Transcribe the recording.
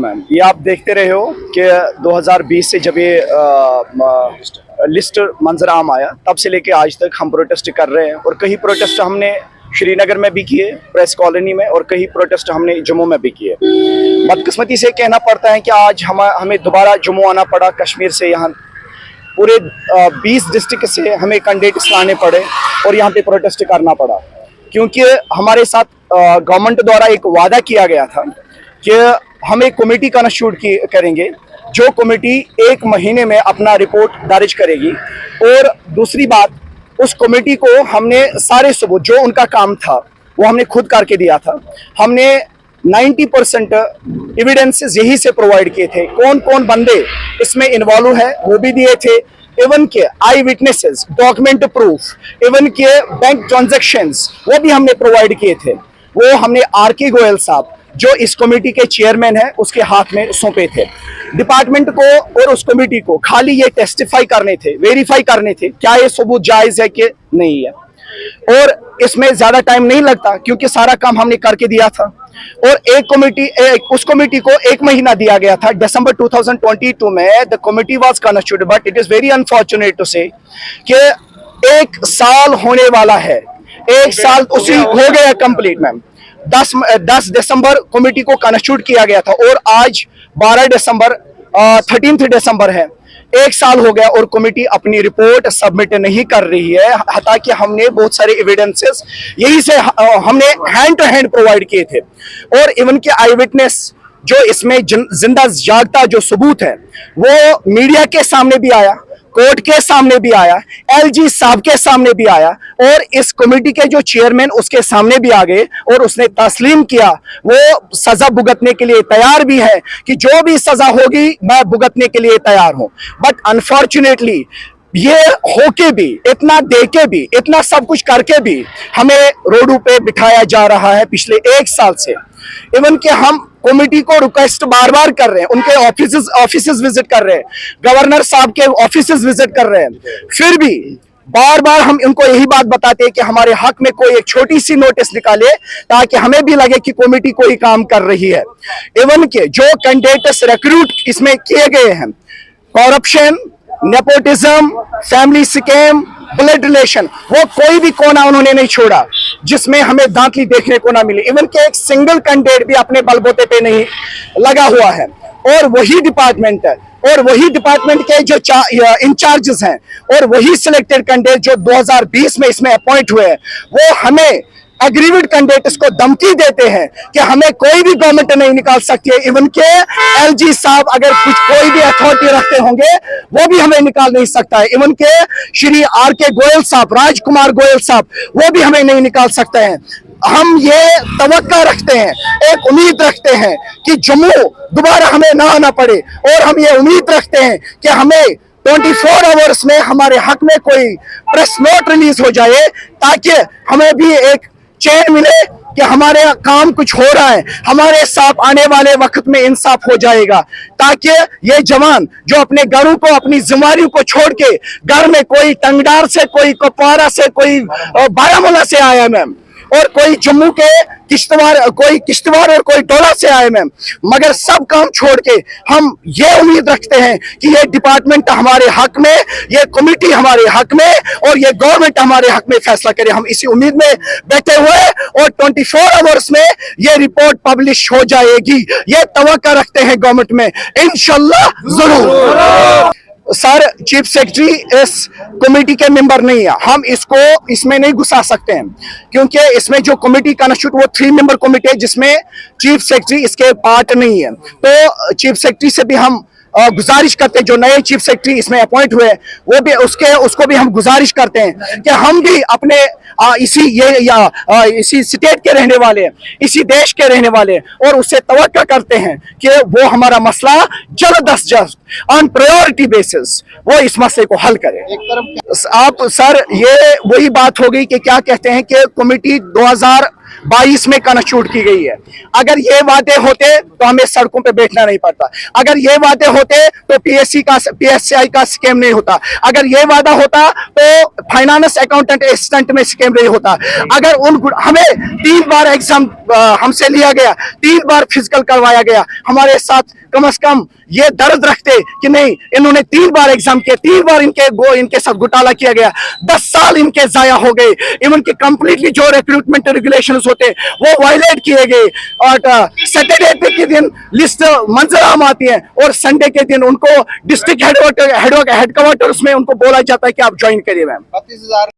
Ma'am, ये आप देखते रहे हो कि 2020 से जब ये लिस्ट मंजर आम आया तब से लेके आज तक हम प्रोटेस्ट कर रहे हैं। और कई प्रोटेस्ट हमने श्रीनगर में भी किए, प्रेस कॉलोनी में, और कई प्रोटेस्ट हमने जम्मू में भी किए। बदकिस्मती से कहना पड़ता है कि आज हमें दोबारा जम्मू आना पड़ा। कश्मीर से यहाँ पूरे 20 डिस्ट्रिक्ट से हमें कैंडिडेट्स लाने पड़े और यहाँ पे प्रोटेस्ट करना पड़ा, क्योंकि हमारे साथ गवर्नमेंट द्वारा एक वादा किया गया था कि हम एक कमेटी कॉन्स्टिट्यूट करेंगे, जो कमेटी 1 महीने में अपना रिपोर्ट दर्ज करेगी। और दूसरी बात, उस कमेटी को हमने सारे सबूत जो उनका काम था वो हमने खुद करके दिया था। हमने 90% एविडेंसेस यही से प्रोवाइड किए थे। कौन कौन बंदे इसमें इन्वॉल्व है वो भी दिए थे। इवन के आई विटनेसेस, डॉक्यूमेंट प्रूफ, इवन के बैंक ट्रांजैक्शंस वो भी हमने प्रोवाइड किए थे। वो हमने आर.के. गोयल साहब जो इस कमेटी के चेयरमैन हैं उसके हाथ में सौंपे थे। डिपार्टमेंट को और उस कमेटी को खाली ये टेस्टिफाई करने थे, वेरीफाई करने थे क्या ये सबूत जायज है कि नहीं है। और इसमें ज्यादा टाइम नहीं लगता क्योंकि सारा काम हमने करके दिया था। और उस कमेटी को 1 महीना दिया गया था। दिसंबर 2022 में the committee was constituted, but it is very unfortunate to say कि 1 साल होने वाला है। 1 साल उसी हो गया कंप्लीट मैम। 10 दिसंबर कमेटी को कॉन्स्टिट्यूट किया गया था और आज 13 दिसंबर है। 1 साल हो गया और कमेटी अपनी रिपोर्ट सबमिट नहीं कर रही है। हालांकि हमने बहुत सारे एविडेंसेस यही से हमने हैंड टू हैंड प्रोवाइड किए थे। और इवन के आई विटनेस जो इसमें जिंदा जागता जो सबूत है वो मीडिया के सामने भी आया, कोर्ट के सामने भी आया, एलजी साहब के सामने भी आया, और इस कमेटी के जो चेयरमैन उसके सामने भी आ गए और उसने तस्लीम किया वो सजा भुगतने के लिए तैयार भी है कि जो भी सजा होगी मैं भुगतने के लिए तैयार हूं। बट अनफॉर्चुनेटली ये होके भी, इतना देके भी, इतना सब कुछ करके भी हमें रोडों पे बिठाया जा रहा है पिछले 1 साल से। इवन कि हम कमेटी को रिक्वेस्ट बार बार कर रहे हैं, उनके ऑफिसेस विजिट कर रहे हैं, गवर्नर साहब के ऑफिसेस विजिट कर रहे हैं, फिर भी बार बार हम उनको यही बात बताते हैं कि हमारे हक में कोई एक छोटी सी नोटिस निकाले ताकि हमें भी लगे कि कमेटी कोई काम कर रही है। इवन के जो कैंडिडेट्स रिक्रूट इसमें किए गए हैं, corruption, nepotism, family scam, blood relation, वो कोई भी कोना उन्होंने नहीं छोड़ा जिसमें हमें दांतली देखने को ना मिली। इवन के एक सिंगल कैंडिडेट भी अपने बलबूते पे नहीं लगा हुआ है। और वही डिपार्टमेंट है और वही डिपार्टमेंट के जो इंचार्जेस हैं और वही सिलेक्टेड कैंडिडेट जो 2020 में इसमें अपॉइंट हुए हैं, वो हमें एग्रीवेड कैंडिडेट्स को धमकी देते हैं कि हमें कोई भी गवर्नमेंट नहीं निकाल सकती है। इवन के एलजी साहब अगर कोई भी अथॉरिटी रखते होंगे वो भी हमें निकाल नहीं सकता है। इवन के श्री आर.के. गोयल साहब, राजकुमार गोयल साहब, वो भी हमें नहीं निकाल सकते हैं। हम ये तवक्का रखते हैं, एक उम्मीद रखते हैं कि जम्मू दोबारा हमें ना आना पड़े, और हम ये उम्मीद रखते हैं कि हमें 24 आवर्स में हमारे हक में कोई प्रेस नोट रिलीज हो जाए ताकि हमें भी एक चैन मिले कि हमारे काम कुछ हो रहा है, हमारे साथ आने वाले वक्त में इंसाफ हो जाएगा, ताकि ये जवान जो अपने घरों को, अपनी जिम्मेदारियों को छोड़ के घर में कोई टंगडार से, कोई कुपवारा से, कोई बारामूला से आया मैम, और कोई जम्मू के किश्तवाड़ और कोई डोला से आए मैम, मगर सब काम छोड़ के हम ये उम्मीद रखते हैं कि ये डिपार्टमेंट हमारे हक में, ये कमेटी हमारे हक में, और ये गवर्नमेंट हमारे हक में फैसला करे। हम इसी उम्मीद में बैठे हुए और 24 आवर्स में ये रिपोर्ट पब्लिश हो जाएगी, ये तवक्का रखते हैं गवर्नमेंट में, इंशाल्लाह जरूर। सर, चीफ सेक्रेटरी इस कमेटी के मेंबर नहीं है, हम इसको इसमें नहीं घुसा सकते हैं क्योंकि इसमें जो कमेटी कॉन्स्टिट्यूट वो 3 मेंबर कमेटी है जिसमें चीफ सेक्रेटरी इसके पार्ट नहीं है। तो चीफ सेक्रेटरी से भी हम गुजारिश करते हैं, जो नए चीफ सेक्रेटरी इसमें अपॉइंट हुए वो भी उसको भी हम गुजारिश करते हैं कि हम भी अपने इसी स्टेट के रहने वाले हैं, इसी देश के रहने वाले हैं, और उससे तवक्का करते हैं कि वो हमारा मसला जल्द अज जल्द ऑन प्रायोरिटी बेसिस वो इस मसले को हल करे। आप सर, ये वही बात हो गई कि क्या कहते हैं कि कमेटी 22 में कॉन्स्टिट्यूट की गई है। अगर ये वादे होते तो हमें सड़कों पे बैठना नहीं पड़ता। अगर ये वादे होते तो पीएससीआई का स्कैम नहीं होता। अगर ये वादा होता तो फाइनेंस अकाउंटेंट असिस्टेंट में स्कैम नहीं होता। अगर हमें 3 बार एग्जाम हमसे लिया गया, 3 बार फिजिकल करवाया गया, हमारे साथ कम से कम ये दर्द रखते कि नहीं, इन्होंने 3 बार एग्जाम किया, 3 बार इनके साथ घोटाला किया गया, 10 साल इनके जाया हो गए। इवन के कंप्लीटली जो रिक्रूटमेंट रेगुलेशंस होते वो वायलेट किए गए। और सैटरडे के दिन लिस्ट मंजर आम आती है और संडे के दिन उनको डिस्ट्रिक्ट हेडक्वार्टर्स में उनको बोला जाता है कि आप ज्वाइन करिए मैम। 32,000